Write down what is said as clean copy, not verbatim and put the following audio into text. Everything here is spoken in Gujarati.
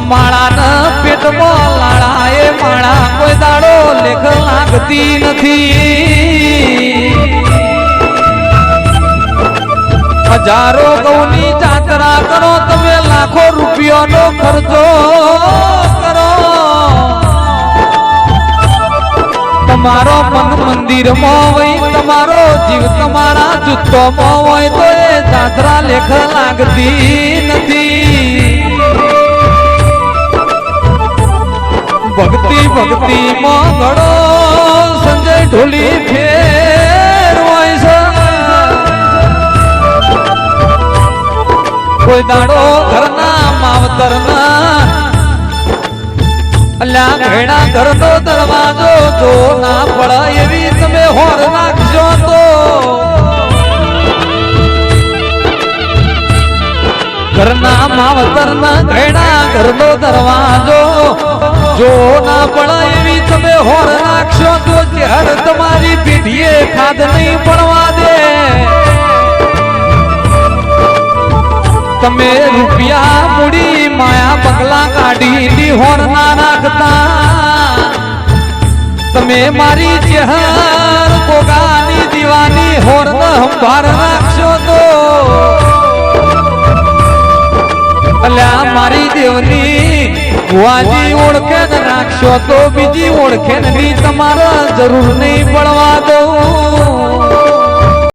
માળાના પેટમાં લાળા એ માળા કોઈ દાડો લેખ લાગતી નથી હજારો ગૌની જાત્રા કરો તમે લાખો રૂપિયાનો ખર્ચો કરો તમારો મન મંદિરમાં હોય તમારો જીવ તમારા જુત્તોમાં હોય તો એ જાત્રા લેખ લાગતી નથી ભક્તિ ભક્તિ માં ઘડો સંજય ઢોલી ફેર હોય છે કોઈ દાડો ઘરના માવતરના અલ્યા ઘેડા ઘરનો દરવાજો જો ના પડે એવી તમે હોર નાખજો તો ઘરના માવતરના ઘેડા ઘરનો દરવાજો જો ના પડે એવી તમે હોર નાખશો તો ઝેર તમારી પીઠીએ ખાદ નહીં પડવા દે તમે રૂપિયા મૂડી માયા બંગલા કાઢી હોર ના રાખતા તમે મારી ચહેર ગોગાની દીવાની હોર ન સંભાળ રાખશો તો અલ્યા મારી દેવની ભુવાજી ઓળખે ન રાખશો તો બીજી ઓળખે ની તમારે જરૂર નહીં પડવા દઉં